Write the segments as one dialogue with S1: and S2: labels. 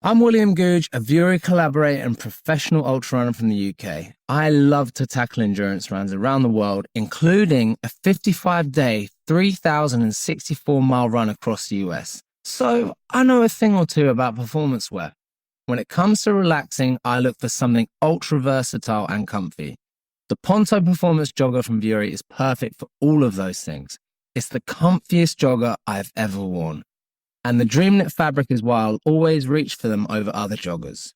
S1: I'm William Googe, a Vury collaborator and professional ultra runner from the UK. I love to tackle endurance runs around the world, including a 55-day, 3,064-mile run across the US. So I know a thing or two about performance wear. When it comes to relaxing, I look for something ultra versatile and comfy. The Ponto Performance Jogger from Vury is perfect for all of those things. It's the comfiest jogger I've ever worn. And the Dreamknit fabric is why I'll always reach for them over other joggers.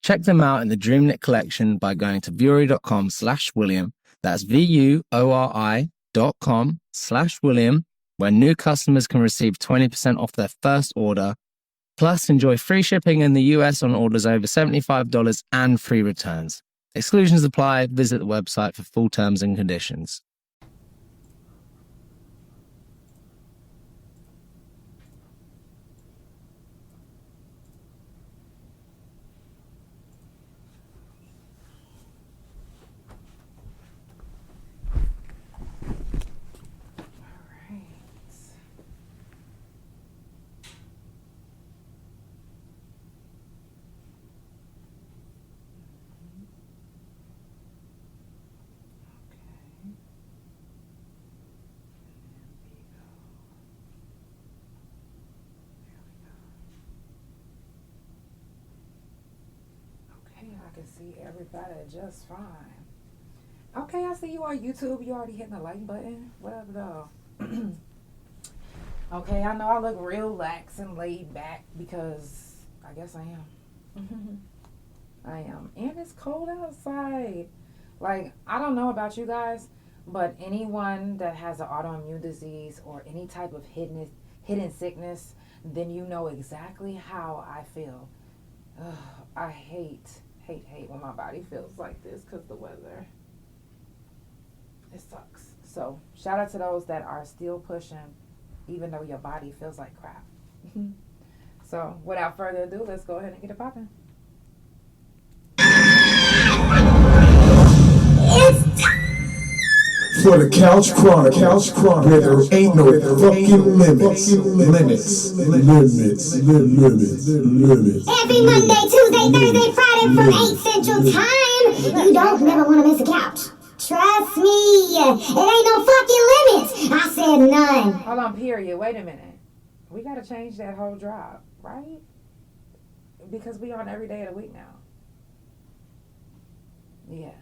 S1: Check them out in the Dreamknit collection by going to vury.com/William. That's VUORI.com/William, where new customers can receive 20% off their first order. Plus, enjoy free shipping in the US on orders over $75 and free returns. Exclusions apply. Visit the website for full terms and conditions.
S2: I can see everybody just fine. Okay, I see you on YouTube. You already hitting the like button. Whatever though. Okay, I know I look real lax and laid back because I guess I am. I am. And it's cold outside. Like, I don't know about you guys, but anyone that has an autoimmune disease or any type of hidden sickness, then you know exactly how I feel. Ugh, I hate when my body feels like this because the weather, it sucks. So shout out to those that are still pushing even though your body feels like crap. So without further ado, let's go ahead and get it popping.
S3: For the Couch Chronicles, where there ain't no fucking limits.
S4: Every Monday, Tuesday, Thursday, Friday from 8 Central Time. You don't never want to miss a couch. Trust me, it ain't no fucking limits. I said none.
S2: Hold on, period. Wait a minute. We got to change that whole drop, right? Because we on every day of the week now. Yeah.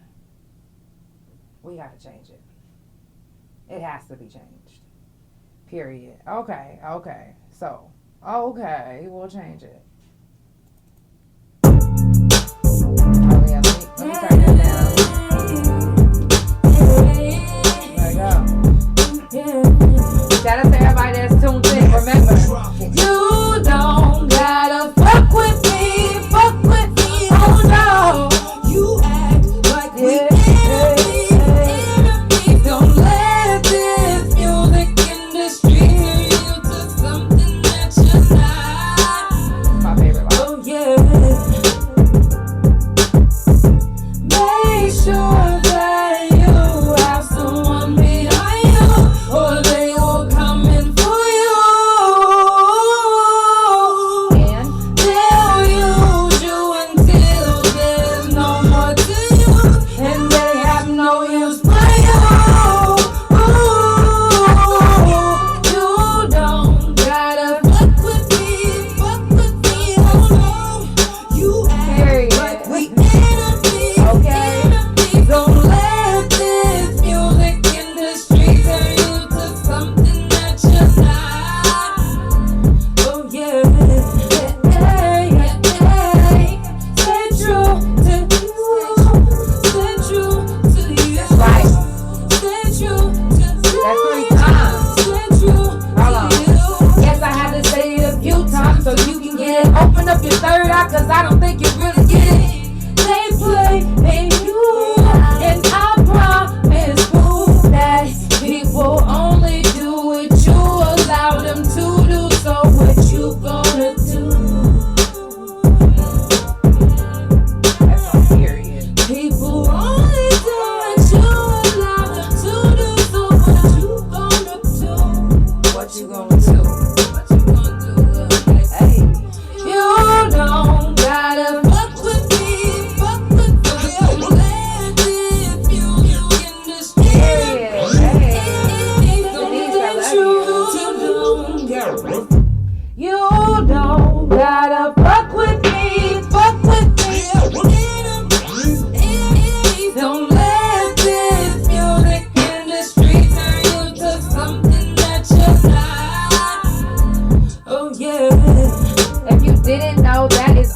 S2: We got to change it. It has to be changed. Period. Okay. So, we'll change it. Oh, yeah, let me turn it down. There we go. Shout out to everybody that's tuned in. Remember, you don't gotta fuck with me, oh no. You act like we enemies, don't let this music industry turn you to something that you're not. My favorite line. Oh yeah. Make sure that you have someone behind you, or they will come in for you. And they'll use you until there's no more to use, and they have no use for you. You don't gotta fuck with me, oh no. You act like we enemies, okay? Don't let this music industry turn you to something that you're not. Oh yeah, stay true to you, stay true to you. That's right. Stay true to you. That's 3 times. Stay true to you. Yes, I had to say it a few times so you can get it. Open up your third eye, cause I don't think you really get it. They play in you, and I promise you that people only do what you allow them to do. So what you gonna do? That's on period. People only do what you allow them to do. So what you gonna do? What you gonna do? What you gonna do? Hey, you don't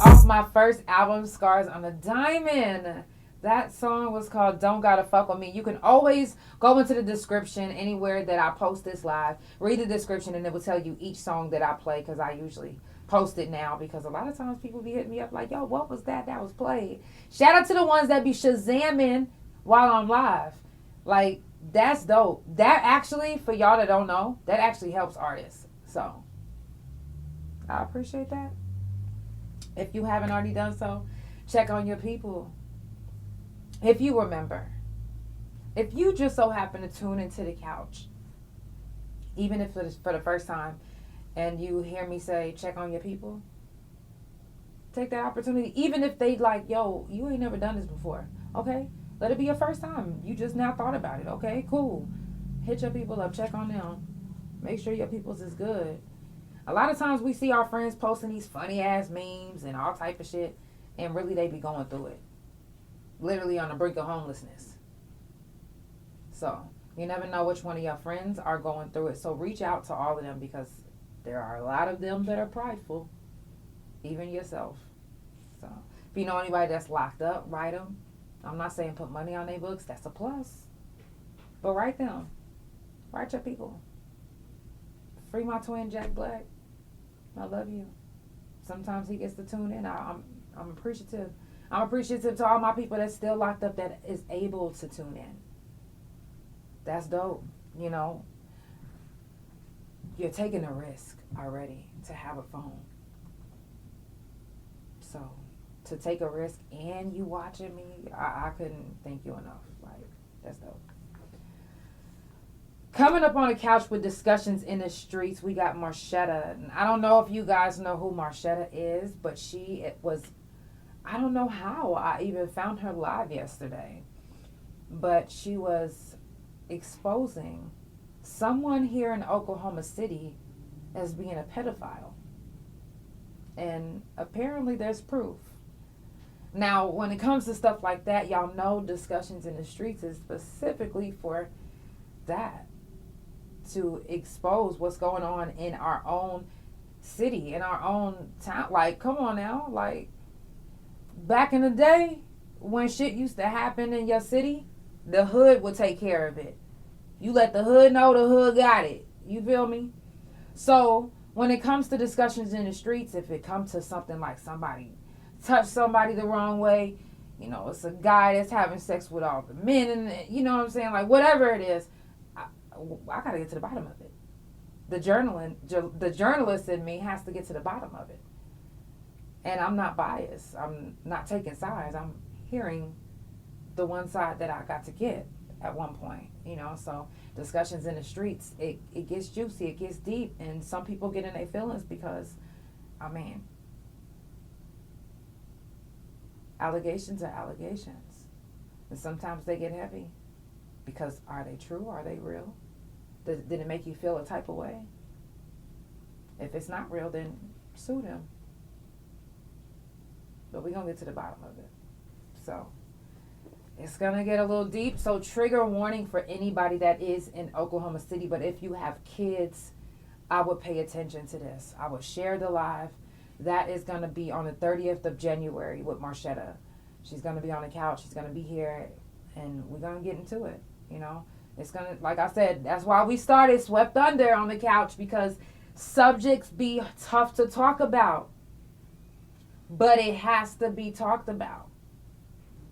S2: off my first album, Scars on a Diamond. That song was called Don't Gotta Fuck With Me. You can always go into the description anywhere that I post this live. Read the description and it will tell you each song that I play because I usually post it now because a lot of times people be hitting me up like, yo, what was that was played? Shout out to the ones that be Shazamming while I'm live. Like, that's dope. That actually, for y'all that don't know, that actually helps artists. So, I appreciate that. If you haven't already done so, check on your people. If you remember, if you just so happen to tune into the couch, even if it's for the first time, and you hear me say, check on your people, take that opportunity. Even if they like, yo, you ain't never done this before. Okay? Let it be your first time. You just now thought about it. Okay? Cool. Hit your people up. Check on them. Make sure your people's is good. A lot of times we see our friends posting these funny ass memes and all type of shit, and really they be going through it. Literally on the brink of homelessness. So, you never know which one of your friends are going through it. So reach out to all of them because there are a lot of them that are prideful. Even yourself. So, if you know anybody that's locked up, write them. I'm not saying put money on their books. That's a plus. But write them. Write your people. Free my twin, Jack Black. I love you. Sometimes he gets to tune in. I'm appreciative. I'm appreciative to all my people that's still locked up that is able to tune in. That's dope. You know, you're taking a risk already to have a phone. So, to take a risk and you watching me, I couldn't thank you enough. Like, that's dope. Coming up on the couch with discussions in the streets, we got Marchetta. And I don't know if you guys know who Marchetta is, but I don't know how I even found her live yesterday. But she was exposing someone here in Oklahoma City as being a pedophile. And apparently there's proof. Now, when it comes to stuff like that, y'all know discussions in the streets is specifically for that. To expose what's going on in our own city, in our own town. Like, come on now. Like, back in the day, when shit used to happen in your city, the hood would take care of it. You let the hood know the hood got it. You feel me? So, when it comes to discussions in the streets, if it comes to something like somebody touch somebody the wrong way, you know, it's a guy that's having sex with all the men, and you know what I'm saying? Like, whatever it is, I gotta get to the bottom of it. The journalist in me has to get to the bottom of it. And I'm not biased. I'm not taking sides. I'm hearing the one side that I got to get at one point, you know. So discussions in the streets, it gets juicy, it gets deep, and some people get in their feelings because, I mean, allegations are allegations. And sometimes they get heavy because are they true? Are they real? Did it make you feel a type of way? If it's not real, then sue them. But we're going to get to the bottom of it. So, it's going to get a little deep. So, trigger warning for anybody that is in Oklahoma City. But if you have kids, I would pay attention to this. I would share the live. That is going to be on the 30th of January with Marchetta. She's going to be on the couch. She's going to be here. And we're going to get into it, you know. It's going to, like I said, that's why we started Swept Under on the couch, because subjects be tough to talk about. But it has to be talked about.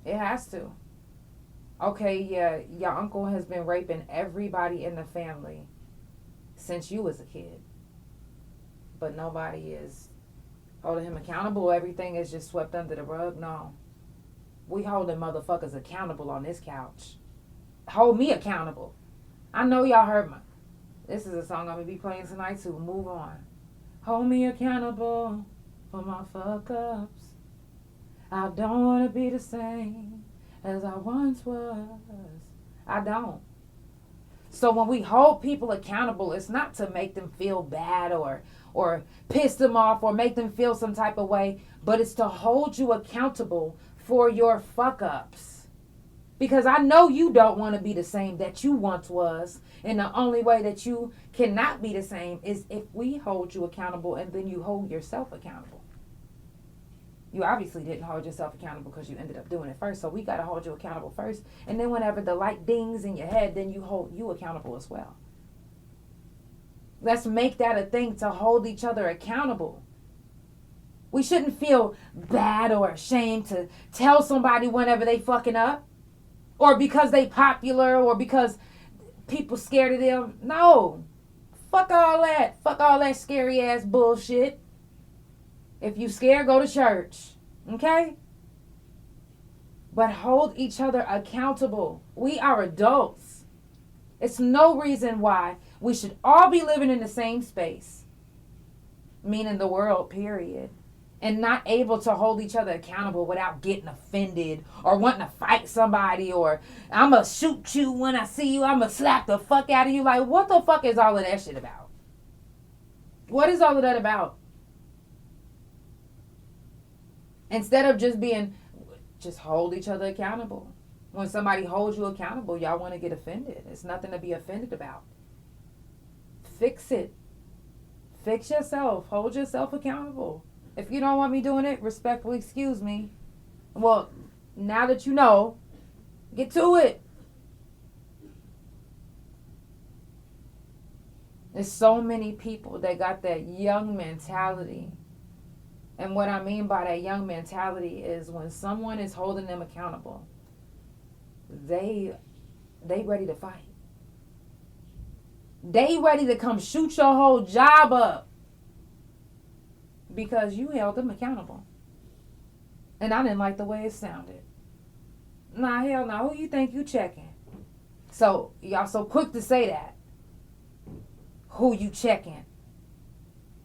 S2: It has to. Okay, yeah, your uncle has been raping everybody in the family since you was a kid. But nobody is holding him accountable. Everything is just swept under the rug. No. We holding motherfuckers accountable on this couch. Hold me accountable. I know y'all heard this is a song I'm going to be playing tonight too. Move on. Hold me accountable for my fuck ups. I don't want to be the same as I once was. I don't. So when we hold people accountable, it's not to make them feel bad or piss them off or make them feel some type of way, but it's to hold you accountable for your fuck ups. Because I know you don't want to be the same that you once was. And the only way that you cannot be the same is if we hold you accountable and then you hold yourself accountable. You obviously didn't hold yourself accountable because you ended up doing it first. So we got to hold you accountable first. And then whenever the light dings in your head, then you hold you accountable as well. Let's make that a thing to hold each other accountable. We shouldn't feel bad or ashamed to tell somebody whenever they fucking up. Or because they popular or because people scared of them. No. Fuck all that. Fuck all that scary ass bullshit. If you scared, go to church. Okay? But hold each other accountable. We are adults. It's no reason why we should all be living in the same space. Meaning the world, period. And not able to hold each other accountable without getting offended or wanting to fight somebody or I'm going to shoot you when I see you. I'm going to slap the fuck out of you. Like, what the fuck is all of that shit about? What is all of that about? Instead of just hold each other accountable. When somebody holds you accountable, y'all want to get offended. It's nothing to be offended about. Fix it. Fix yourself. Hold yourself accountable. If you don't want me doing it, respectfully excuse me. Well, now that you know, get to it. There's so many people that got that young mentality. And what I mean by that young mentality is when someone is holding them accountable, they ready to fight. They ready to come shoot your whole job up. Because you held them accountable. And I didn't like the way it sounded. Nah, hell no. Who you think you checking? So, y'all so quick to say that. Who you checking?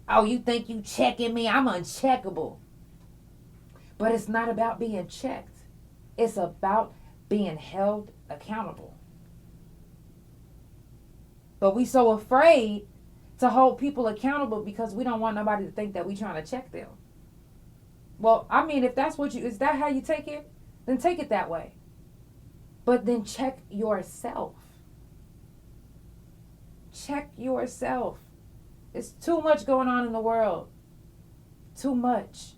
S2: Oh, you think you checking me? I'm uncheckable. But it's not about being checked. It's about being held accountable. But we so afraid to hold people accountable because we don't want nobody to think that we trying to check them. Well, I mean, if that's is that how you take it? Then take it that way. But then check yourself. Check yourself. It's too much going on in the world. Too much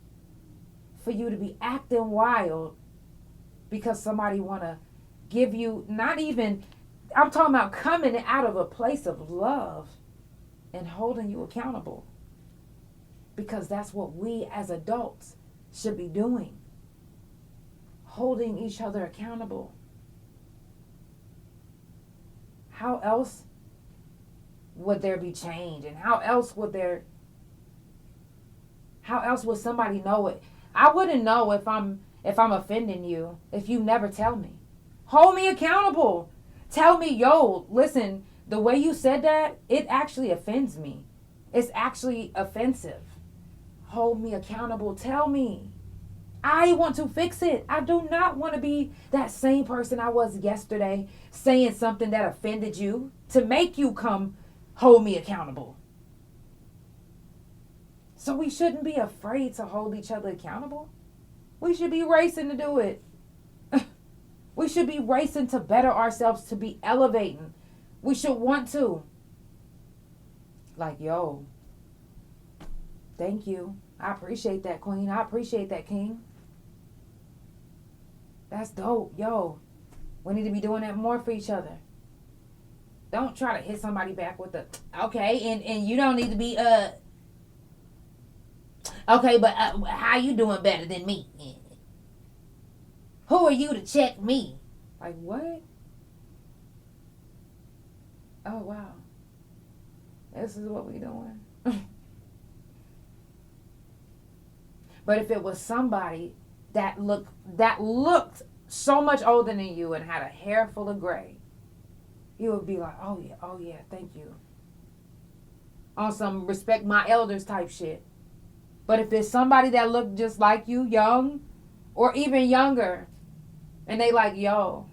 S2: for you to be acting wild because somebody want to give you, not even, I'm talking about coming out of a place of love and holding you accountable. Because that's what we as adults should be doing. Holding each other accountable. How else would there be change? And how else would somebody know it? I wouldn't know if I'm offending you if you never tell me. Hold me accountable. Tell me, yo, listen, the way you said that, it actually offends me. It's actually offensive. Hold me accountable. Tell me. I want to fix it. I do not want to be that same person I was yesterday saying something that offended you to make you come hold me accountable. So we shouldn't be afraid to hold each other accountable. We should be racing to do it. We should be racing to better ourselves, to be elevating. We should want to. Like, yo, thank you. I appreciate that, queen. I appreciate that, king. That's dope. Yo, we need to be doing that more for each other. Don't try to hit somebody back with the, okay, and you don't need to be, okay, but how you doing better than me? Who are you to check me? Like, what? Oh, wow. This is what we doing. But if it was somebody that looked so much older than you and had a hair full of gray, you would be like, oh yeah, thank you. On some respect my elders type shit. But if it's somebody that looked just like you, young, or even younger, and they like, yo,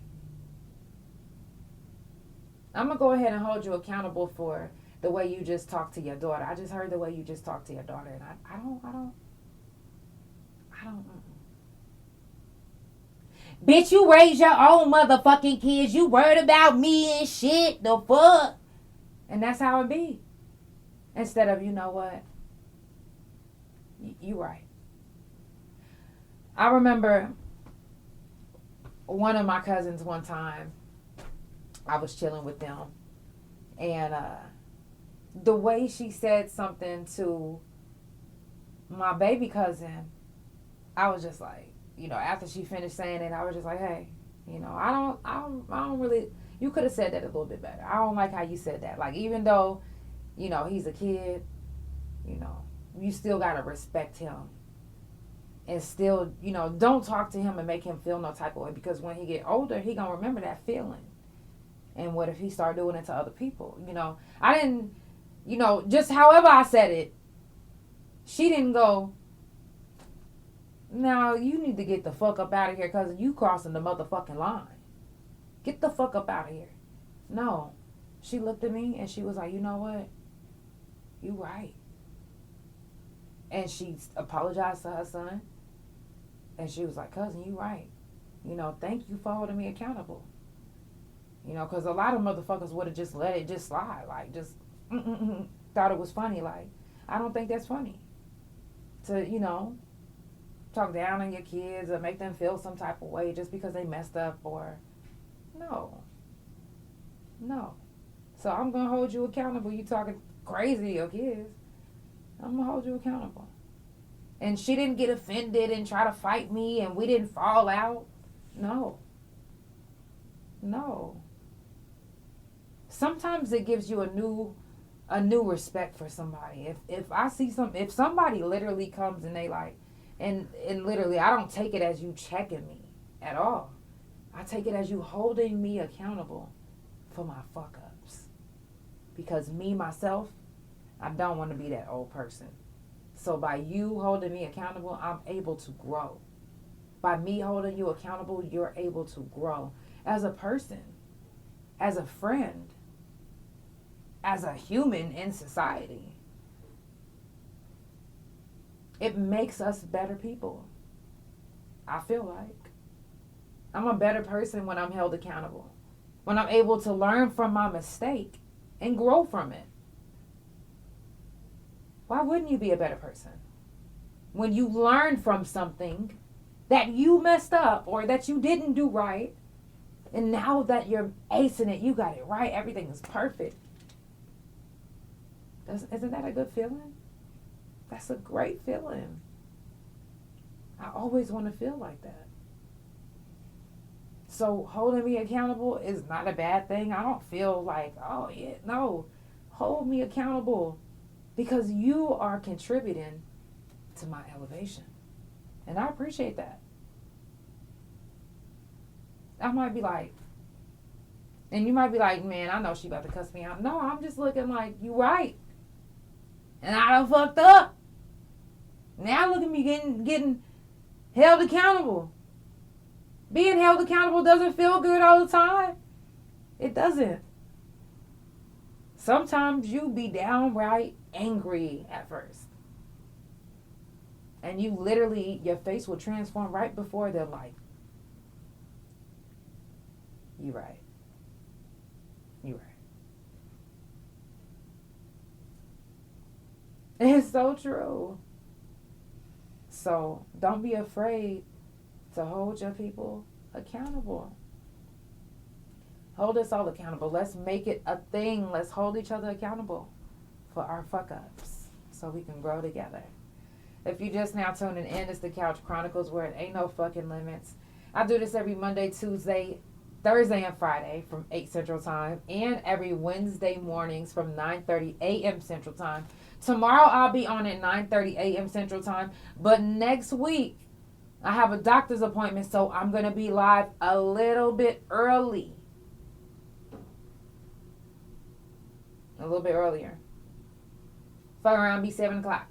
S2: I'm going to go ahead and hold you accountable for the way you just talked to your daughter. I just heard the way you just talked to your daughter, and I don't. Bitch, you raise your own motherfucking kids. You worried about me and shit. The fuck? And that's how it be. Instead of, you know what? You right. I remember one of my cousins one time, I was chilling with them, and the way she said something to my baby cousin, I was just like, you know, after she finished saying it, I was just like, hey, you know, I don't really, you could have said that a little bit better. I don't like how you said that. Like, even though, you know, he's a kid, you know, you still got to respect him. And still, you know, don't talk to him and make him feel no type of way. Because when he get older, he going to remember that feeling. And what if he start doing it to other people? You know, I didn't, you know, just however I said it, she didn't go, now you need to get the fuck up out of here because you crossing the motherfucking line. Get the fuck up out of here. No. She looked at me and she was like, you know what? You right. And she apologized to her son. And she was like, cousin, you right. You know, thank you for holding me accountable. You know, because a lot of motherfuckers would have just let it just slide. Like, just thought it was funny. Like, I don't think that's funny. To, you know, talk down on your kids or make them feel some type of way just because they messed up or... No. So I'm going to hold you accountable. You talking crazy to your kids. I'm going to hold you accountable. And she didn't get offended and try to fight me and we didn't fall out. No. Sometimes it gives you a new respect for somebody. If I see if somebody literally comes and they like, and literally I don't take it as you checking me at all. I take it as you holding me accountable for my fuck ups. Because me, myself, I don't want to be that old person. So by you holding me accountable, I'm able to grow. By me holding you accountable, you're able to grow. As a person, as a friend, as a human in society. It makes us better people. I feel like. I'm a better person when I'm held accountable. When I'm able to learn from my mistake and grow from it. Why wouldn't you be a better person? When you learn from something that you messed up or that you didn't do right, and now that you're acing it, you got it right, everything is perfect. Isn't that a good feeling? That's a great feeling. I always want to feel like that. So holding me accountable is not a bad thing. I don't feel like, oh yeah, no. Hold me accountable because you are contributing to my elevation. And I appreciate that. I might be like, and you might be like, man, I know she about to cuss me out. No, I'm just looking like, you right. And I done fucked up. Now look at me getting held accountable. Being held accountable doesn't feel good all the time. It doesn't. Sometimes you be downright angry at first. And you literally, your face will transform right before they're like, you right. You right. It's so true. So don't be afraid to hold your people accountable. Hold us all accountable. Let's make it a thing. Let's hold each other accountable for our fuck ups so we can grow together. If you just now tuning in, it's the Couch Chronicles where it ain't no fucking limits. I do this every Monday, Tuesday, Thursday, and Friday from 8 Central Time, and every Wednesday mornings from 9:30 a.m. Central Time. Tomorrow I'll be on at 9:30 a.m. Central Time, but next week I have a doctor's appointment, so I'm going to be live a little bit early. A little bit earlier. Fuck around, be 7 o'clock.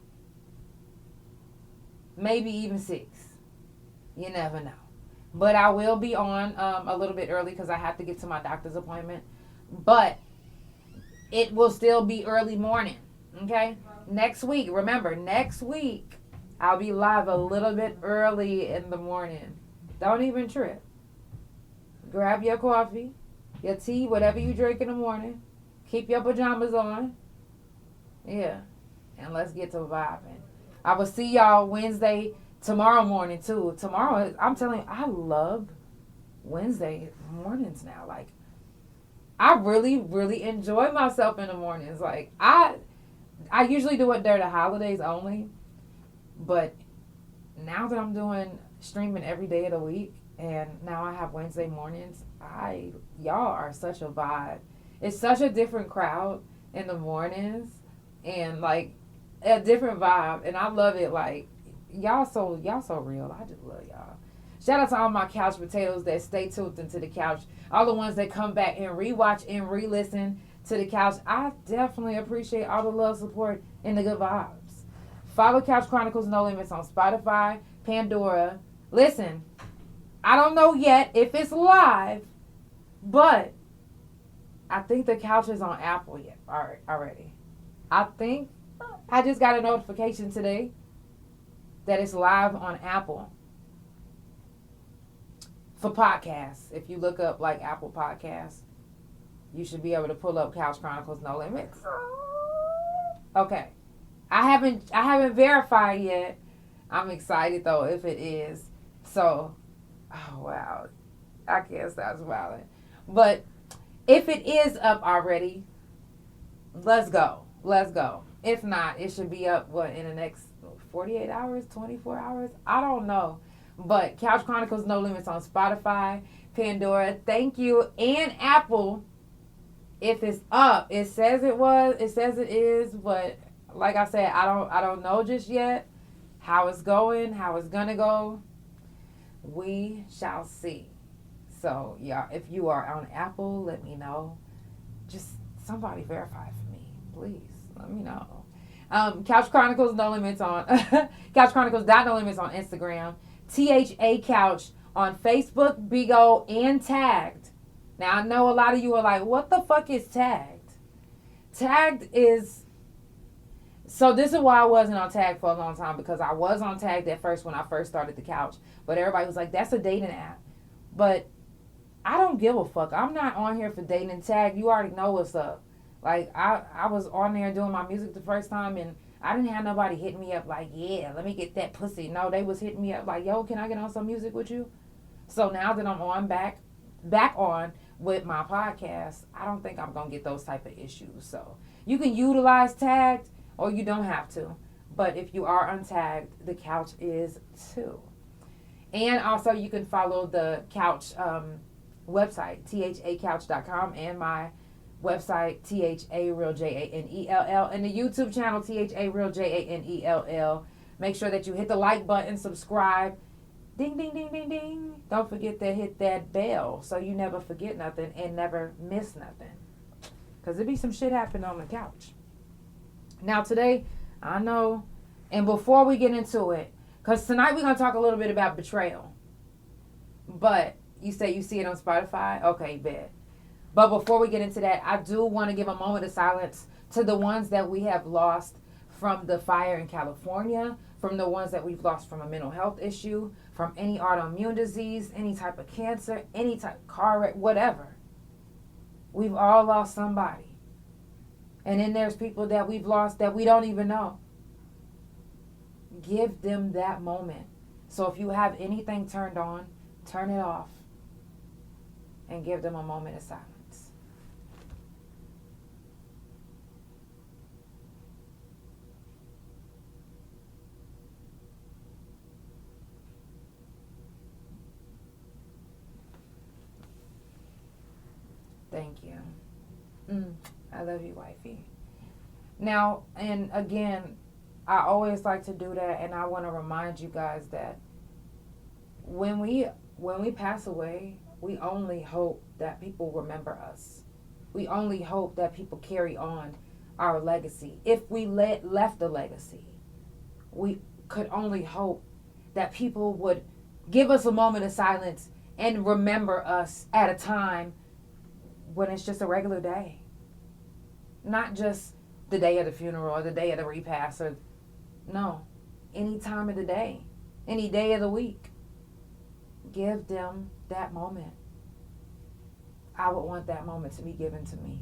S2: Maybe even 6. You never know. But I will be on a little bit early because I have to get to my doctor's appointment. But it will still be early morning. Okay? Next week, remember, next week, I'll be live a little bit early in the morning. Don't even trip. Grab your coffee, your tea, whatever you drink in the morning. Keep your pajamas on. Yeah. And let's get to vibing. I will see y'all Wednesday, tomorrow morning too. Tomorrow, I'm telling you, I love Wednesday mornings now. Like, I really, really enjoy myself in the mornings. Like, I usually do it during the holidays only, but now that I'm doing streaming every day of the week, and now I have Wednesday mornings, y'all are such a vibe. It's such a different crowd in the mornings, and like a different vibe, and I love it. Like, y'all so real. I just love y'all. Shout out to all my couch potatoes that stay tuned into the couch. All the ones that come back and rewatch and re-listen to the couch. I definitely appreciate all the love, support, and the good vibes. Follow Couch Chronicles No Limits on Spotify, Pandora. Listen, I don't know yet if it's live, but I think the couch is on Apple yet already. I think I just got a notification today that it's live on Apple for podcasts. If you look up like Apple Podcasts, you should be able to pull up Couch Chronicles No Limits. Okay. I haven't verified yet. I'm excited though if it is. So, oh wow. I can't stop smiling. But if it is up already, let's go. Let's go. If not, it should be up in the next 48 hours, 24 hours? I don't know. But Couch Chronicles No Limits on Spotify, Pandora, thank you, and Apple. If it's up, it says it is, but like I said, I don't know just yet how it's going, how it's gonna go. We shall see. So yeah, if you are on Apple, let me know. Just somebody verify for me, please. Let me know. Couch Chronicles No Limits on Couch Chronicles No Limits on Instagram. THA Couch on Facebook, Bigo, and Tagged. Now I know a lot of you are like, what the fuck is Tagged? Tagged is. So this is why I wasn't on Tag for a long time, because I was on Tagged at first when I first started the couch. But everybody was like, that's a dating app. But I don't give a fuck. I'm not on here for dating and Tag. You already know what's up. Like, I was on there doing my music the first time, and I didn't have nobody hitting me up like, yeah, let me get that pussy. No, they was hitting me up like, yo, can I get on some music with you? So now that I'm on back on with my podcast, I don't think I'm going to get those type of issues. So you can utilize Tagged, or you don't have to. But if you are untagged, the couch is too. And also you can follow the couch website, thacouch.com, and my website, THAReal, Janell, and the YouTube channel, THAReal, Janell. Make sure that you hit the like button, subscribe, ding, ding, ding, ding, ding. Don't forget to hit that bell so you never forget nothing and never miss nothing. Because there be some shit happening on the couch. Now today, I know, and before we get into it, because tonight we're going to talk a little bit about betrayal. But you say you see it on Spotify? Okay, bet. But before we get into that, I do want to give a moment of silence to the ones that we have lost from the fire in California, from the ones that we've lost from a mental health issue, from any autoimmune disease, any type of cancer, any type of car wreck, whatever. We've all lost somebody. And then there's people that we've lost that we don't even know. Give them that moment. So if you have anything turned on, turn it off. And give them a moment of silence. Thank you. I love you, wifey. Now, and again, I always like to do that, and I want to remind you guys that when we pass away, we only hope that people remember us. We only hope that people carry on our legacy. If we left a legacy, we could only hope that people would give us a moment of silence and remember us at a time when it's just a regular day. Not just the day of the funeral or the day of the repast, or no, any time of the day, any day of the week. Give them that moment. I would want that moment to be given to me.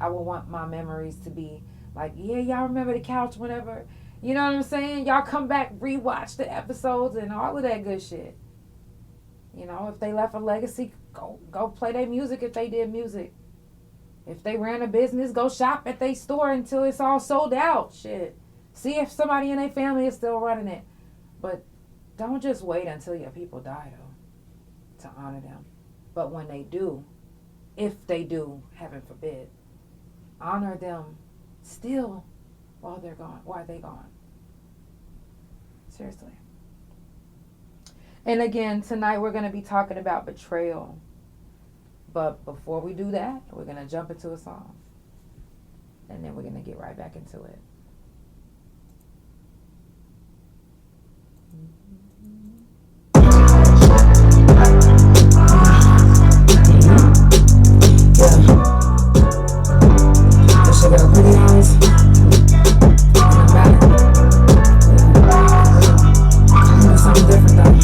S2: I would want my memories to be like, yeah, y'all remember the couch whenever You know what I'm saying? Y'all come back, rewatch the episodes and all of that good shit. You know, if they left a legacy, go play their music if they did music. If they ran a business, go shop at their store until it's all sold out. Shit. See if somebody in their family is still running it. But don't just wait until your people die, though, to honor them. But when they do, if they do, heaven forbid, honor them still while they're gone. Why are they gone? Seriously. And again, tonight we're going to be talking about betrayal. But before we do that, we're going to jump into a song. And then we're going to get right back into it.
S5: She got pretty eyes. I'm back. I'm doing something different though.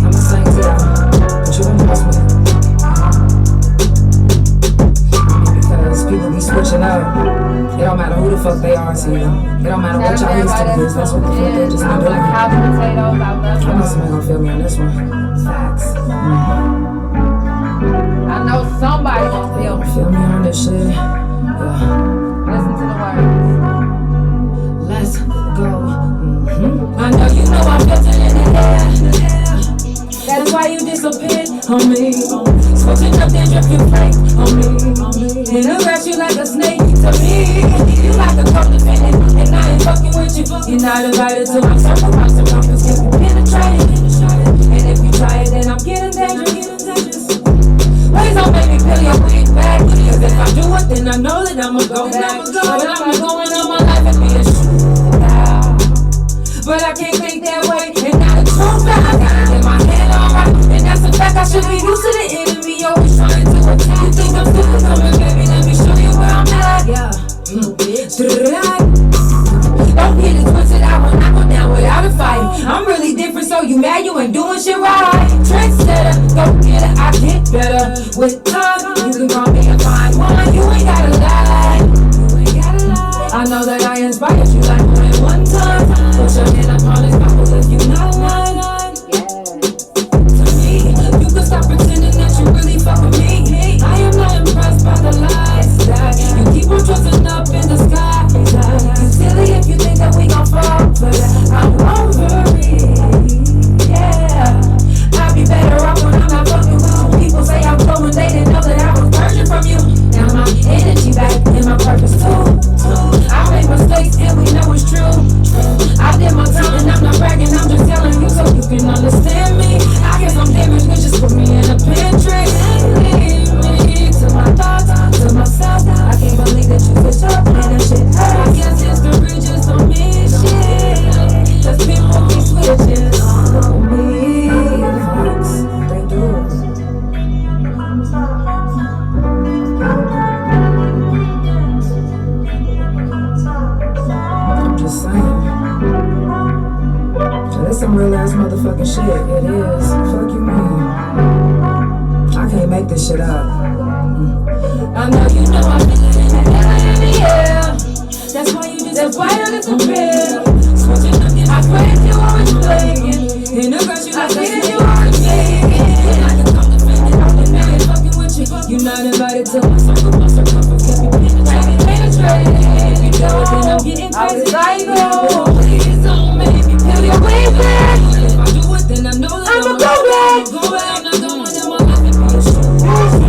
S5: I'ma sing to y'all, but you don't trust me. Because people be switching up. It don't matter who the fuck they are to you. It don't matter what y'all used to do. That's what the fuck they just been doing. I know somebody gonna feel me on this one. Facts.
S2: I know somebody gonna feel me.
S5: Feel me on this shit. Yeah.
S2: Listen to the words.
S5: Let's go. I know you know I'm built in the air. That's why you disappeared on me. Switching up then drip you fake on me. And I grab you like a snake to me. You like a co-defendant, and I ain't fucking with you. You're not invited to my circle. My circumference can be penetrated. And if you try it, then I'm getting dangerous. Please don't make me peel your wig back. Cause if I do it, then I know that I'ma go back. But I'm not going on my life and be a shootout. But I can't think that way, and not the truth. I gotta get my head on right. And that's a fact, I should be used to the enemy. Always trying to attack. You think I'm stupid? Come here, baby, let me show you where I'm at. Yeah. Don't get it twisted, I will not go down without a fight. I'm really different, so you mad you ain't doing shit right. Trendsetter, go get it, I get better. With time, you can call me a fine wine. You ain't gotta lie. I know that I inspired you like more than one time. Put your hand up on this Bible if you not lying. To me, you can stop pretending that you really fuck with me. I am not impressed by the lies that you keep on trusting up in the sky. You silly if you think that we gon' fall for that. I'm over it, yeah. I'd be better off when I'm not fucking with you. People say I'm cold when they didn't know that I was virgin from you. Now my energy back and my purpose too. I made mistakes and we know it's true. I did my time and I'm not bragging, I'm just telling you so you can understand me. I guess I'm damaged, but just put me in a pantry. Leave me to my thoughts, to myself. I can't believe that you switched up and that shit hurt. I guess history just don't mean shit. Cause people keep switching on me. They do. I'm just saying. That's some real ass motherfucking shit. It is. Fuck you, man. I can't make this shit up. I know you know I'm feeling in the air. That's why you disappear. Switching up, I swear you always playing. In the girls you like, I see that you always playing. And I can come defending, and I ain't fucking with you. You're not invited to my circumference can't be penetrated. If you do it, then I'm getting crazy. Please don't make me peel your way back. If I do it, then I know that I'ma go back. I'm not going in my life and be a shootout.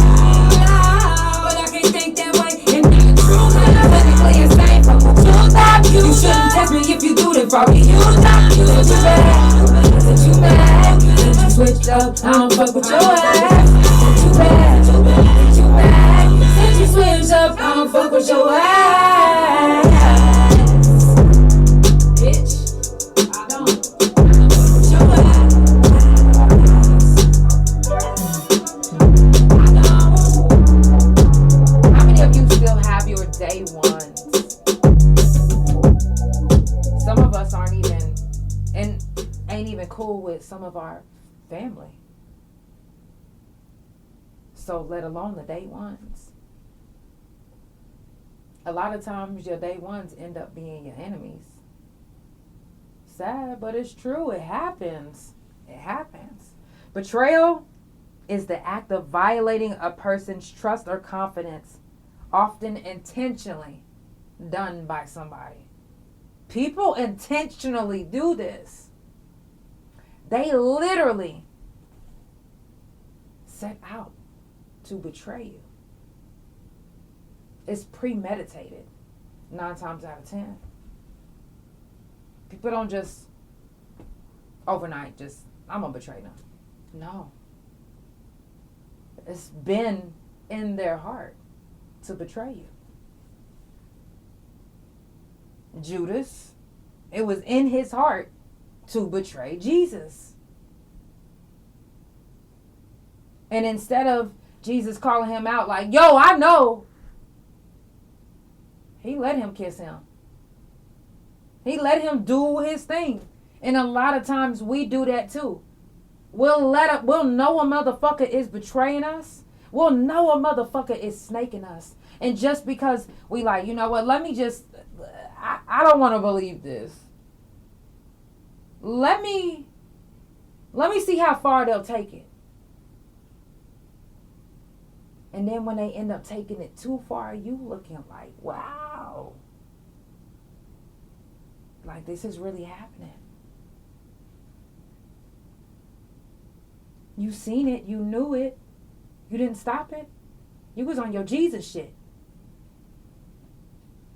S5: But I can't think that way, and not the truth. Technically insane, but you stop. You shouldn't test me if you do, then probably you stop. You too bad, since you mad, since you switched up, I don't fuck with your ass. Too bad, since you switched up, I don't fuck with your ass. Bitch, I don't fuck with your ass. I don't.
S2: How many of you still have your day ones? Some of us aren't even, and ain't even cool with some of our family. So let alone the day ones. A lot of times your day ones end up being your enemies. sad, but it's true. It happens. It happens. Betrayal is the act of violating a person's trust or confidence, often intentionally done by somebody. People intentionally do this. They literally set out to betray you. It's premeditated 9 times out of 10. People don't just overnight I'm gonna betray them. No. It's been in their heart to betray you. Judas, it was in his heart to betray Jesus. And instead of Jesus calling him out like, yo, I know, he let him kiss him. He let him do his thing. And a lot of times we do that too. We'll know a motherfucker is betraying us. We'll know a motherfucker is snaking us. And just because we like, you know what, I don't want to believe this. Let me see how far they'll take it. And then when they end up taking it too far, you looking like, wow. Like this is really happening. You seen it, you knew it. You didn't stop it. You was on your Jesus shit.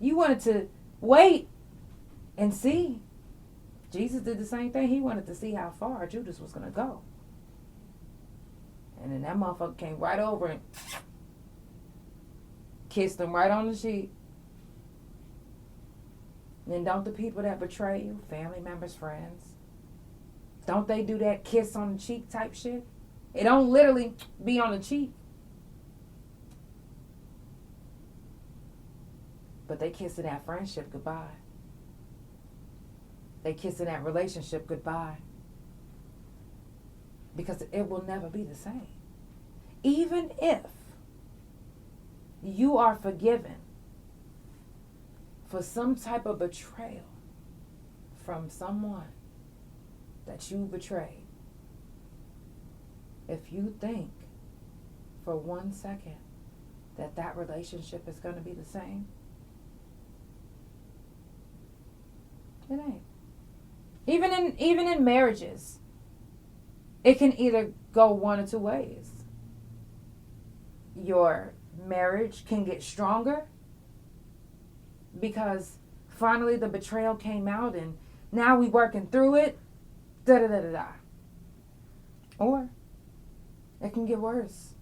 S2: You wanted to wait and see. Jesus did the same thing. He wanted to see how far Judas was going to go. And then that motherfucker came right over and kissed him right on the cheek. And don't the people that betray you, family members, friends, don't they do that kiss on the cheek type shit? It don't literally be on the cheek. But they kissing that friendship goodbye. They kissing that relationship goodbye. Because it will never be the same. Even if you are forgiven for some type of betrayal from someone that you betrayed, if you think for 1 second that relationship is going to be the same, it ain't. Even in marriages, it can either go one or two ways. Your marriage can get stronger because finally the betrayal came out and now we working through it. Or it can get worse.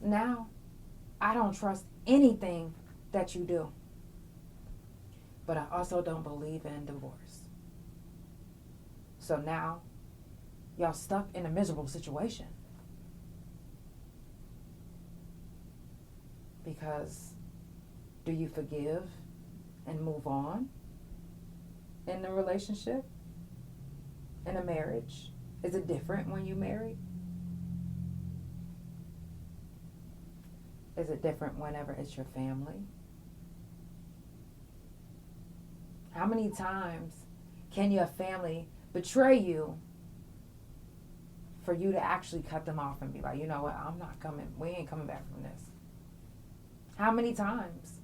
S2: Now I don't trust anything that you do. But I also don't believe in divorce. So now y'all stuck in a miserable situation. Because do you forgive and move on in the relationship? In a marriage? Is it different when you marry? Is it different whenever it's your family? How many times can your family betray you for you to actually cut them off and be like, you know what, I'm not coming, we ain't coming back from this? How many times?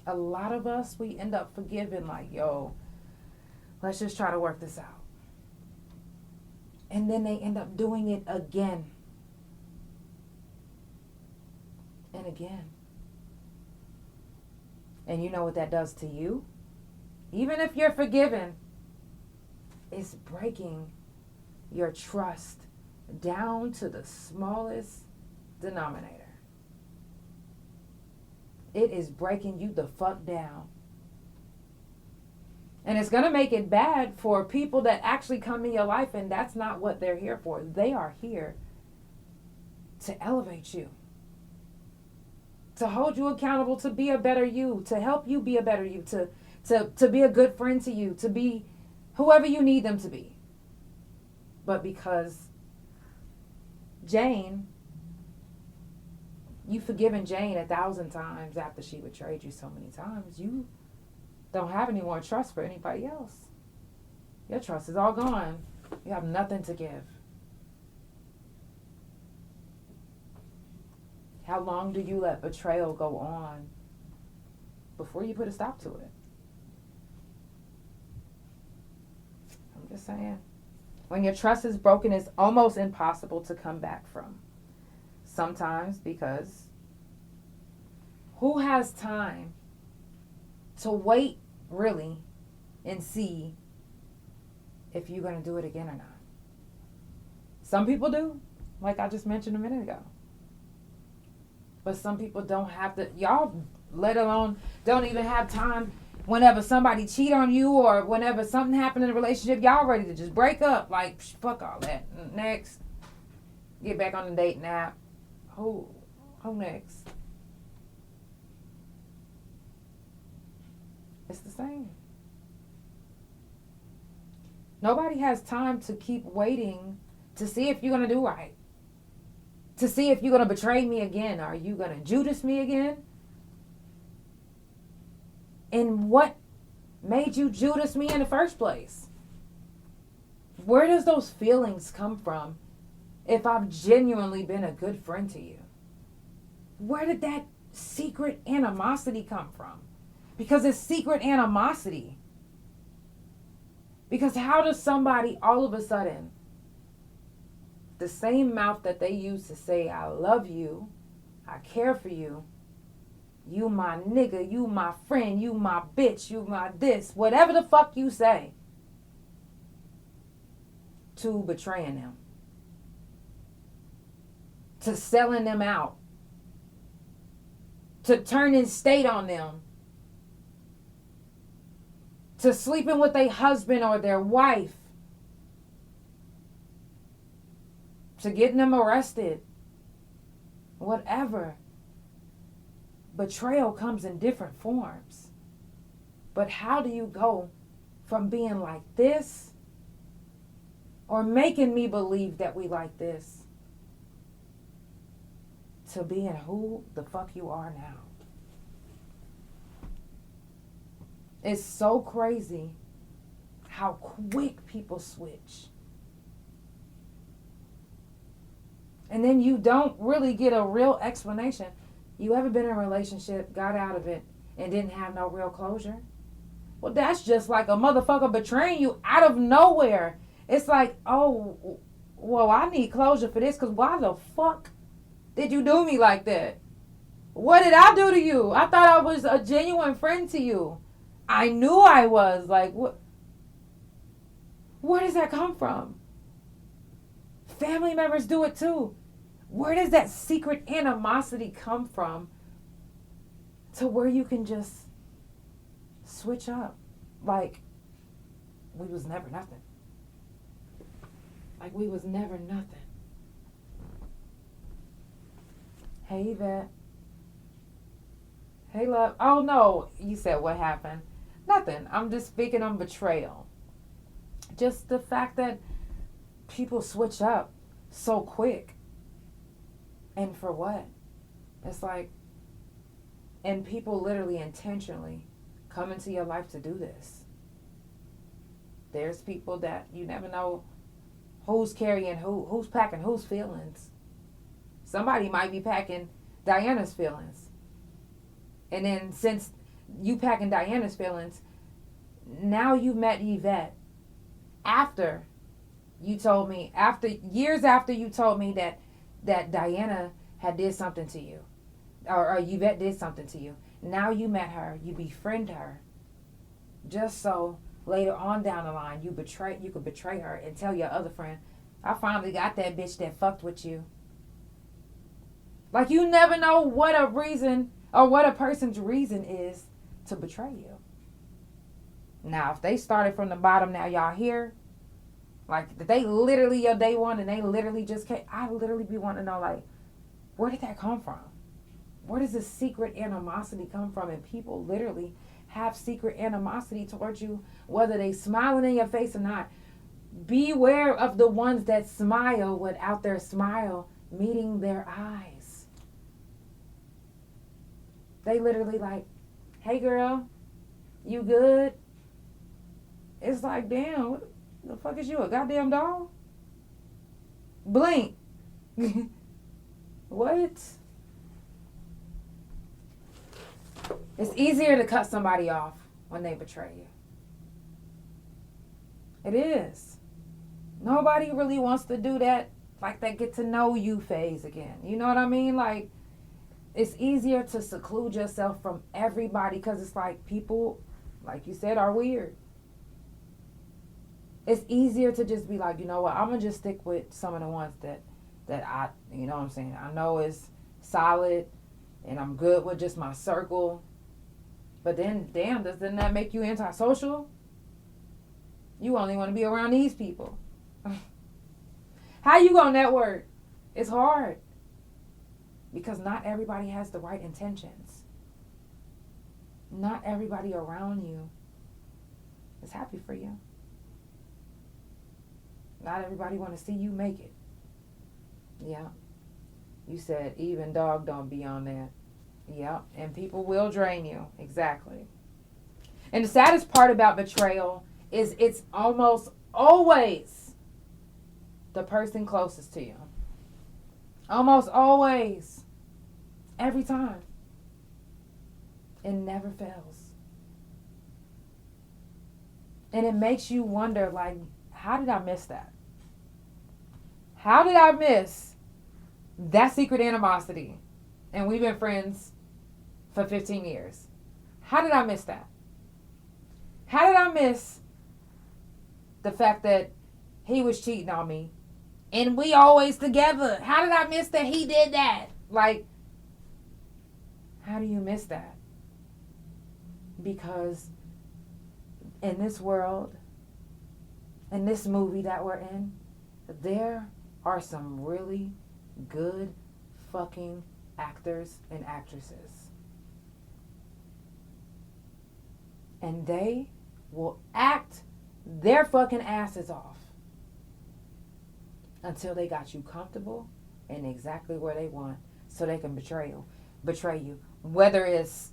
S2: A lot of us, we end up forgiving like, yo, let's just try to work this out. And then they end up doing it again. And again. And you know what that does to you? Even if you're forgiven, it's breaking your trust down to the smallest denominator. It is breaking you the fuck down. And it's going to make it bad for people that actually come in your life, and that's not what they're here for. They are here to elevate you, to hold you accountable, to be a better you, to help you be a better you, to be a good friend to you, to be whoever you need them to be. But because Jane, you've forgiven Jane 1,000 times after she betrayed you so many times, don't have any more trust for anybody else. Your trust is all gone. You have nothing to give. How long do you let betrayal go on before you put a stop to it? I'm just saying. When your trust is broken, it's almost impossible to come back from. Sometimes because who has time to wait, really, and see if you're going to do it again or not? Some people do, like I just mentioned a minute ago. But some people don't have to, y'all, let alone, don't even have time whenever somebody cheat on you or whenever something happened in a relationship, y'all ready to just break up. Like, fuck all that. Next. Get back on the dating app. Who next? It's the same. Nobody has time to keep waiting to see if you're going to do right. To see if you're going to betray me again. Are you going to Judas me again? And what made you Judas me in the first place? Where does those feelings come from if I've genuinely been a good friend to you? Where did that secret animosity come from? Because it's secret animosity. Because how does somebody all of a sudden, the same mouth that they use to say, I love you, I care for you, you my nigga, you my friend, you my bitch, you my this, whatever the fuck you say, to betraying them, to selling them out, to turning state on them, to sleeping with their husband or their wife, to getting them arrested, whatever. Betrayal comes in different forms. But how do you go from being like this or making me believe that we like this to being who the fuck you are now? It's so crazy how quick people switch. And then you don't really get a real explanation. You ever been in a relationship, got out of it, and didn't have no real closure? Well, that's just like a motherfucker betraying you out of nowhere. It's like, oh, well, I need closure for this, because why the fuck did you do me like that? What did I do to you? I thought I was a genuine friend to you. I knew I was. Like, what? Where does that come from? Family members do it too. Where does that secret animosity come from to where you can just switch up? Like, we was never nothing. Like, we was never nothing. Hey, Yvette. Hey, love. Oh, no. You said what happened. Nothing. I'm just speaking on betrayal. Just the fact that people switch up so quick. And for what? It's like, and people literally intentionally come into your life to do this. There's people that you never know who's carrying who's packing whose feelings. Somebody might be packing Diana's feelings. And then since you packing Diana's feelings, now you met Yvette after you told me, years after you told me that Diana had did something to you, or Yvette did something to you. Now you met her, you befriend her, just so later on down the line you could betray her and tell your other friend, I finally got that bitch that fucked with you. Like, you never know what a reason or what a person's reason is to betray you. Now, if they started from the bottom, now y'all here, like, they literally your day one and they literally just came, I literally be wanting to know, like, where did that come from? Where does this secret animosity come from? And people literally have secret animosity towards you, whether they smiling in your face or not. Beware of the ones that smile without their smile meeting their eyes. They literally like, hey girl, You good? It's like, damn, what the fuck is you, a goddamn doll? Blink. What? It's easier to cut somebody off when they betray you. It is. Nobody really wants to do that, like that get to know you phase again. You know what I mean? Like, it's easier to seclude yourself from everybody because it's like people, like you said, are weird. It's easier to just be like, you know what, I'm going to just stick with some of the ones that I, you know what I'm saying, I know is solid and I'm good with just my circle. But then, damn, doesn't that make you antisocial? You only want to be around these people. How you gonna network? It's hard. Because not everybody has the right intentions. Not everybody around you is happy for you. Not everybody want to see you make it. Yeah. You said even dog don't be on that. Yeah. And people will drain you. Exactly. And the saddest part about betrayal is it's almost always the person closest to you. Almost always. Every time. It never fails. And it makes you wonder, like, how did I miss that? How did I miss that secret animosity? And we've been friends for 15 years. How did I miss that? How did I miss the fact that he was cheating on me and we always together? How did I miss that he did that? Like, how do you miss that? Because in this world, in this movie that we're in, there are some really good fucking actors and actresses. And they will act their fucking asses off until they got you comfortable and exactly where they want so they can betray you. Whether it's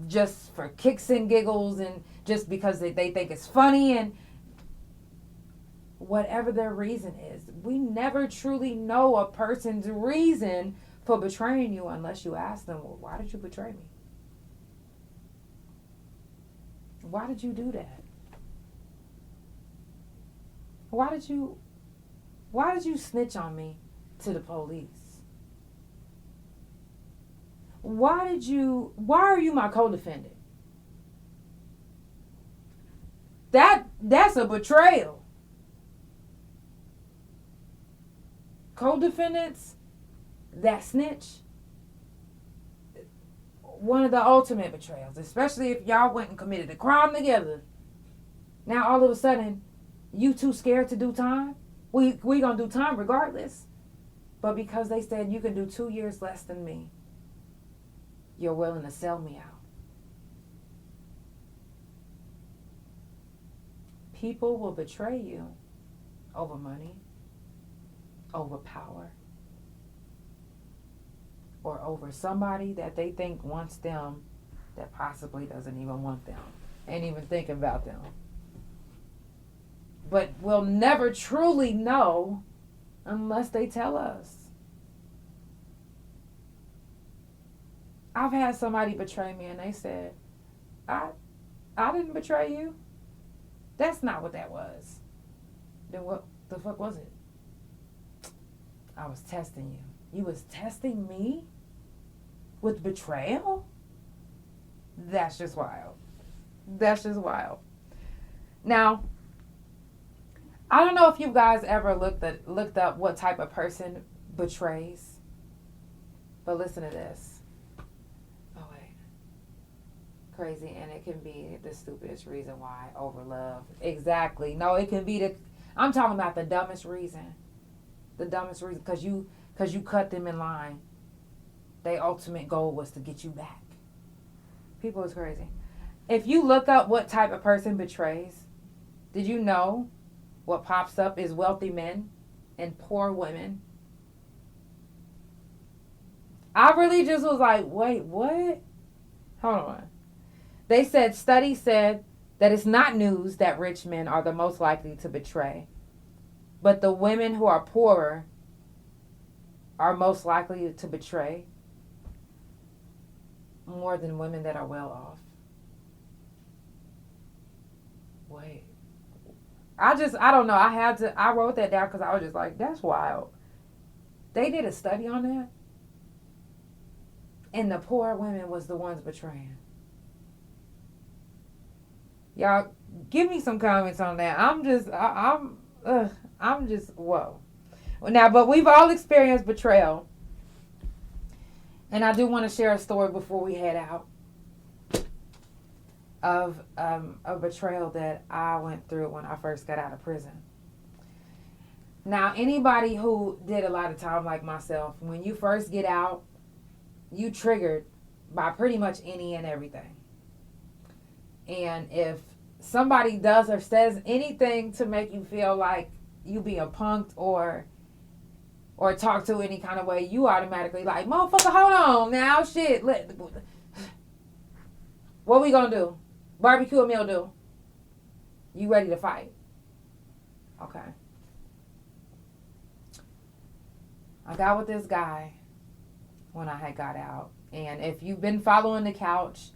S2: just for kicks and giggles and just because they think it's funny and whatever their reason is. We never truly know a person's reason for betraying you unless you ask them, well, why did you betray me? Why did you do that? Why did you snitch on me to the police? Why are you my co-defendant? That's a betrayal. Co-defendants that snitch, one of the ultimate betrayals, especially if y'all went and committed a crime together. Now all of a sudden, you too scared to do time? We gonna do time regardless. But because they said you can do 2 years less than me, you're willing to sell me out. People will betray you over money, over power, or over somebody that they think wants them that possibly doesn't even want them, ain't even thinking about them. But we'll never truly know unless they tell us. I've had somebody betray me and they said, I didn't betray you. That's not what that was. Then what the fuck was it? I was testing you. You was testing me with betrayal? That's just wild. That's just wild. Now, I don't know if you guys ever looked up what type of person betrays. But listen to this. Oh, wait. Crazy, and it can be the stupidest reason why. Over love. Exactly. No, it can be I'm talking about the dumbest reason. The dumbest reason, because you cut them in line. Their ultimate goal was to get you back. People is crazy. If you look up what type of person betrays, did you know what pops up is wealthy men and poor women? I really just was like, wait, what? Hold on. They said studies said that it's not news that rich men are the most likely to betray, but the women who are poorer are most likely to betray more than women that are well off. Wait. I don't know. I wrote that down because I was just like, that's wild. They did a study on that. And the poor women was the ones betraying. Y'all, give me some comments on that. I'm just, whoa. Now, but we've all experienced betrayal. And I do want to share a story before we head out of a betrayal that I went through when I first got out of prison. Now, anybody who did a lot of time like myself, when you first get out, you triggered by pretty much any and everything. And if somebody does or says anything to make you feel like you being punked or talk to any kind of way, you automatically like, motherfucker, hold on now, shit. What we gonna do? Barbecue a meal do? You ready to fight? Okay. I got with this guy when I had got out. And if you've been following the couch,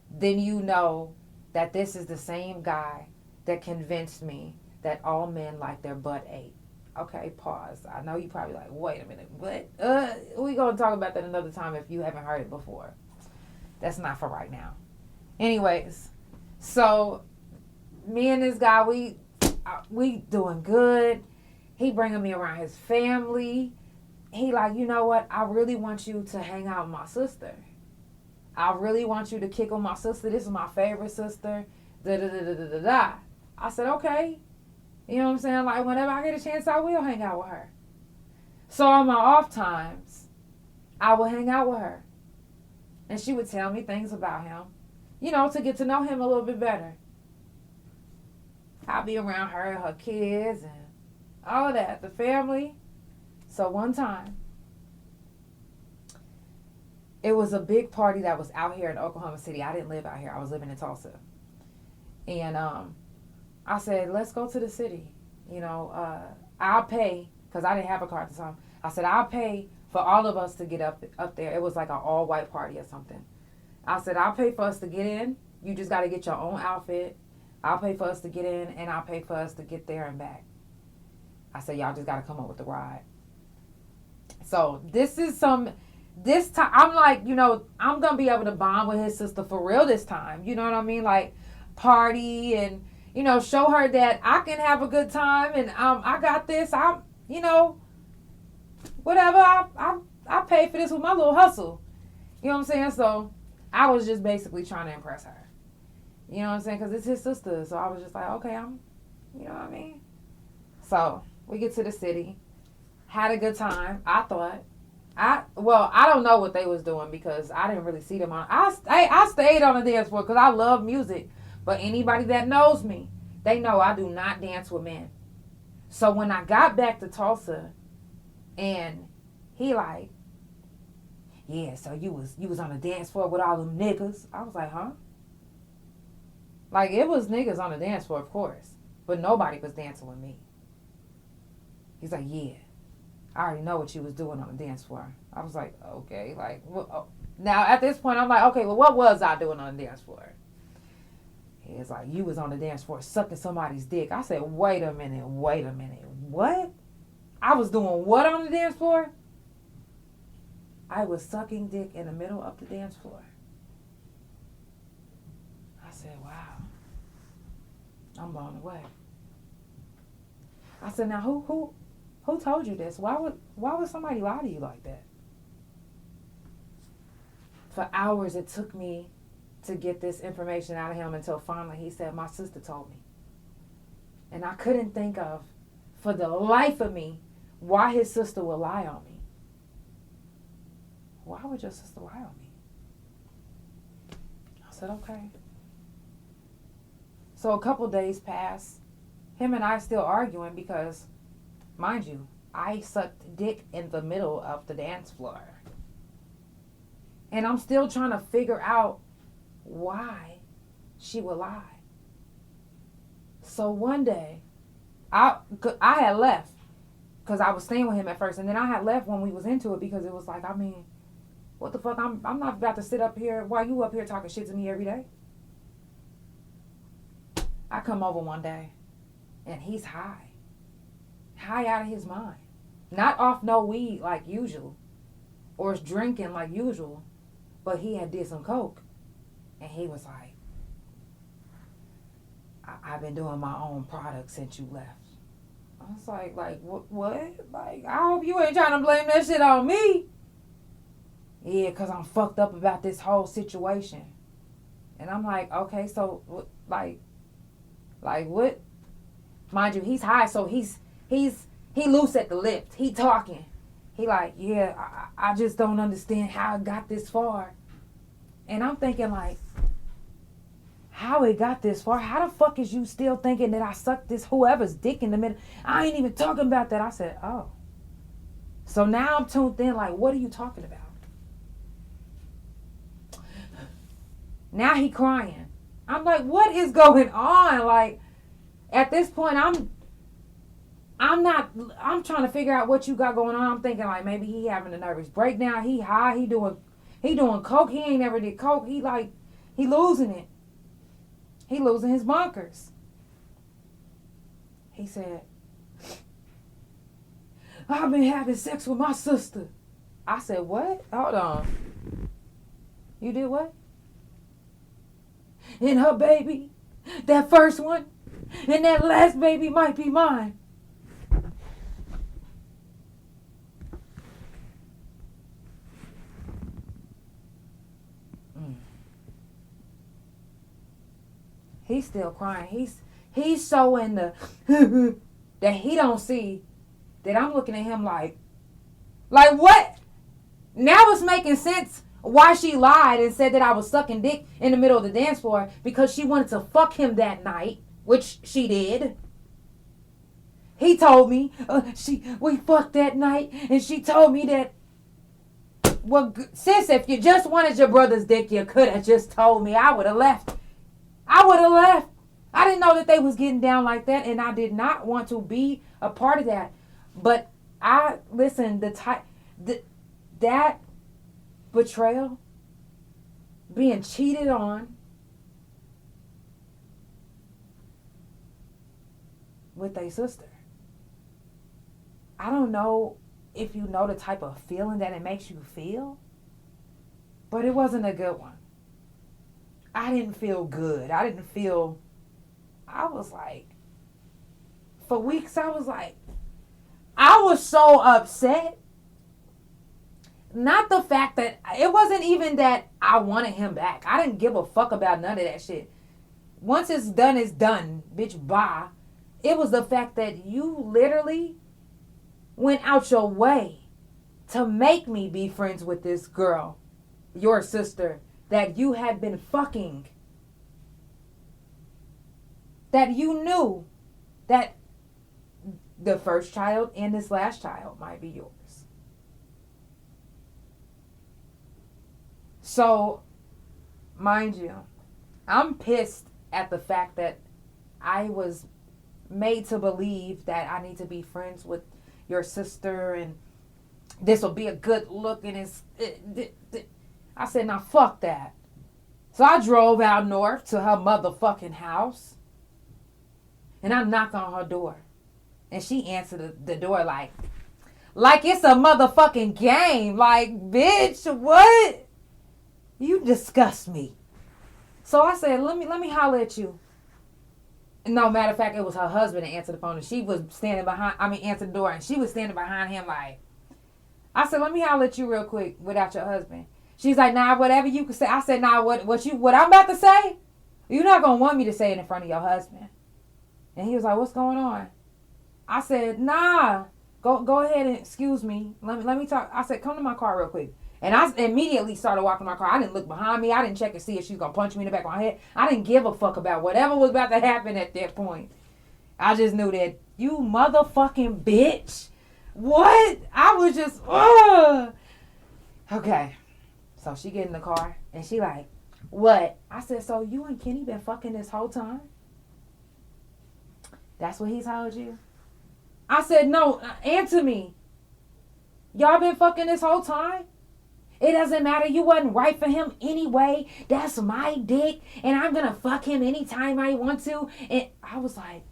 S2: then you know that this is the same guy that convinced me that all men like their butt ate. Okay, pause. I know you probably like, wait a minute, what? We gonna talk about that another time if you haven't heard it before. That's not for right now. Anyways, so me and this guy, we doing good. He bringing me around his family. He like, you know what? I really want you to hang out with my sister. I really want you to kick on my sister. This is my favorite sister. Da da da da da da da. I said, okay. You know what I'm saying? Like, whenever I get a chance, I will hang out with her. So on my off times, I would hang out with her. And she would tell me things about him, you know, to get to know him a little bit better. I'd be around her and her kids and all of that, the family. So one time, it was a big party that was out here in Oklahoma City. I didn't live out here. I was living in Tulsa. And I said, let's go to the city. You know, I'll pay, because I didn't have a car at the time. I said, I'll pay for all of us to get up there. It was like an all-white party or something. I said, I'll pay for us to get in. You just got to get your own outfit. I'll pay for us to get in, and I'll pay for us to get there and back. I said, y'all just got to come up with the ride. So this time, I'm like, you know, I'm going to be able to bond with his sister for real this time. You know what I mean? Like, party and, you know, show her that I can have a good time and I got this. I'm, you know, whatever. I pay for this with my little hustle. You know what I'm saying? So I was just basically trying to impress her. You know what I'm saying? Because it's his sister. So I was just like, okay, you know what I mean? So we get to the city. Had a good time, I thought. I don't know what they was doing because I didn't really see them on. I stayed on the dance floor because I love music. But anybody that knows me, they know I do not dance with men. So when I got back to Tulsa, and he like, yeah, so you was on the dance floor with all them niggas. I was like, huh? Like, it was niggas on the dance floor, of course, but nobody was dancing with me. He's like, yeah. I already know what you was doing on the dance floor. I was like, okay, like, now at this point, I'm like, okay, well, what was I doing on the dance floor? He's like, you was on the dance floor sucking somebody's dick. I said, wait a minute. What? I was doing what on the dance floor? I was sucking dick in the middle of the dance floor. I said, wow. I'm blown away. I said, now who told you this? Why would somebody lie to you like that? For hours it took me to get this information out of him until finally he said, my sister told me. And I couldn't think of, for the life of me, why his sister would lie on me. Why would your sister lie on me? I said, okay. So a couple days passed. Him and I still arguing because, mind you, I sucked dick in the middle of the dance floor. And I'm still trying to figure out why she would lie. So one day, I had left because I was staying with him at first, and then I had left when we was into it because it was like, I mean, what the fuck? I'm not about to sit up here while you up here talking shit to me every day. I come over one day, and he's high out of his mind, not off no weed like usual, or is drinking like usual, but he had did some coke, and he was like, I've been doing my own product since you left. I was like what? Like, I hope you ain't trying to blame that shit on me. Yeah, because I'm fucked up about this whole situation. And I'm like, okay, so, like what? Mind you, he's high, so he loose at the lips. He talking. He like, yeah, I just don't understand how it got this far. And I'm thinking like, how it got this far? How the fuck is you still thinking that I sucked this whoever's dick in the middle? I ain't even talking about that. I said, oh. So now I'm tuned in like, what are you talking about? Now he crying. I'm like, what is going on? Like, at this point, I'm trying to figure out what you got going on. I'm thinking like maybe he having a nervous breakdown. He high. He doing coke. He ain't never did coke. He losing it. He losing his bonkers. He said, I've been having sex with my sister. I said, what? Hold on. You did what? And her baby, that first one, and that last baby might be mine. He's still crying. He's so in the that he don't see that I'm looking at him like what? Now it's making sense why she lied and said that I was sucking dick in the middle of the dance floor, because she wanted to fuck him that night, which she did. He told me we fucked that night, and she told me that, well, sis, if you just wanted your brother's dick, you could have just told me. I would have left. I didn't know that they was getting down like that, and I did not want to be a part of that. But that betrayal, being cheated on with a sister. I don't know if you know the type of feeling that it makes you feel, but it wasn't a good one. I didn't feel good. I was like, for weeks, I was so upset. Not the fact that, it wasn't even that I wanted him back. I didn't give a fuck about none of that shit. Once it's done, bitch, bye. It was the fact that you literally went out your way to make me be friends with this girl, your sister, that you had been fucking. That you knew that the first child and this last child might be yours. So, mind you, I'm pissed at the fact that I was made to believe that I need to be friends with your sister and this will be a good look, and I said, nah, fuck that. So I drove out north to her motherfucking house, and I knocked on her door, and she answered the door like it's a motherfucking game. Like, bitch, what? You disgust me. So I said, let me holler at you. No, matter of fact, it was her husband that answered the phone, and she was answered the door, and she was standing behind him like, I said, let me holler at you real quick without your husband. She's like, nah, whatever you can say. I said, nah, what I'm about to say, you're not going to want me to say it in front of your husband. And he was like, what's going on? I said, nah, go ahead and excuse me. Let me talk. I said, come to my car real quick. And I immediately started walking my car. I didn't look behind me. I didn't check and see if she was going to punch me in the back of my head. I didn't give a fuck about whatever was about to happen at that point. I just knew that, you motherfucking bitch. What? I was just, ugh. Okay. So she get in the car, and she like, What? I said, so you and Kenny been fucking this whole time? That's what he told you? I said, no, answer me. Y'all been fucking this whole time? It doesn't matter. You wasn't right for him anyway. That's my dick. And I'm going to fuck him anytime I want to. And I was like,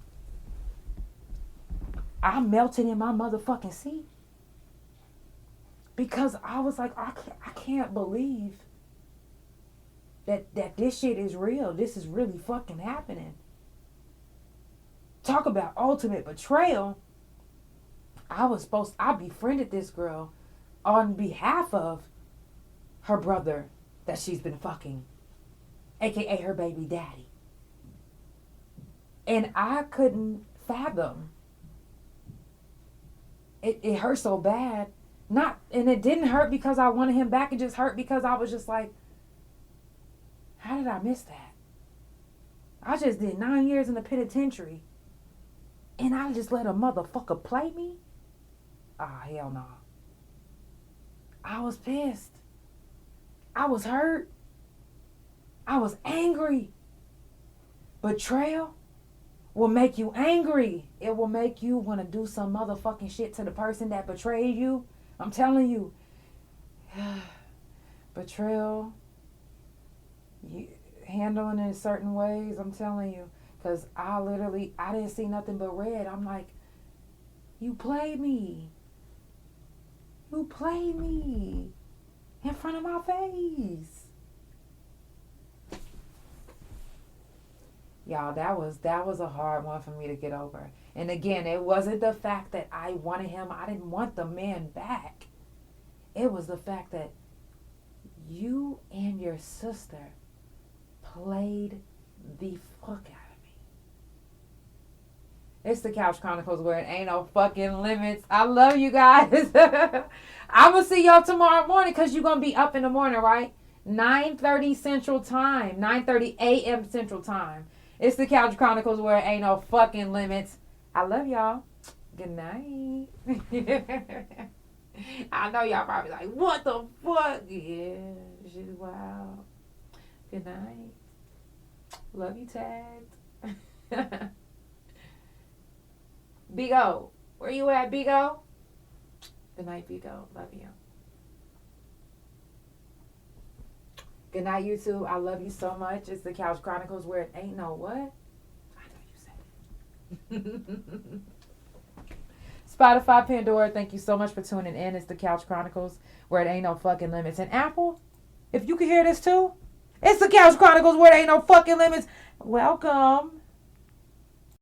S2: I melted in my motherfucking seat. Because I was like, I can't believe that this shit is real. This is really fucking happening. Talk about ultimate betrayal. I befriended this girl on behalf of her brother that she's been fucking, aka her baby daddy. And I couldn't fathom. It hurt so bad. And it didn't hurt because I wanted him back. It just hurt because I was just like, how did I miss that? I just did 9 years in the penitentiary. And I just let a motherfucker play me? Ah, hell no. I was pissed. I was hurt. I was angry. Betrayal will make you angry. It will make you want to do some motherfucking shit to the person that betrayed you. I'm telling you. Betrayal, handling it in certain ways, I'm telling you. Because I didn't see nothing but red. I'm like, you played me. You played me in front of my face. Y'all, that was a hard one for me to get over. And again, it wasn't the fact that I wanted him. I didn't want the man back. It was the fact that you and your sister played the fuck out of me. It's the Couch Chronicles, where it ain't no fucking limits. I love you guys. I'm going to see y'all tomorrow morning because you're going to be up in the morning, right? 9:30 Central Time. 9:30 a.m. Central Time. It's the Couch Chronicles, where it ain't no fucking limits. I love y'all. Good night. I know y'all probably like, what the fuck? Yeah, she's wild. Good night. Love you, tagged. Big O. Where you at, Big O? Good night, Big O. Love you. Good night, YouTube. I love you so much. It's the Couch Chronicles, where it ain't no what? I know you said it. Spotify, Pandora, thank you so much for tuning in. It's the Couch Chronicles, where it ain't no fucking limits. And Apple, if you can hear this too, it's the Couch Chronicles, where it ain't no fucking limits. Welcome.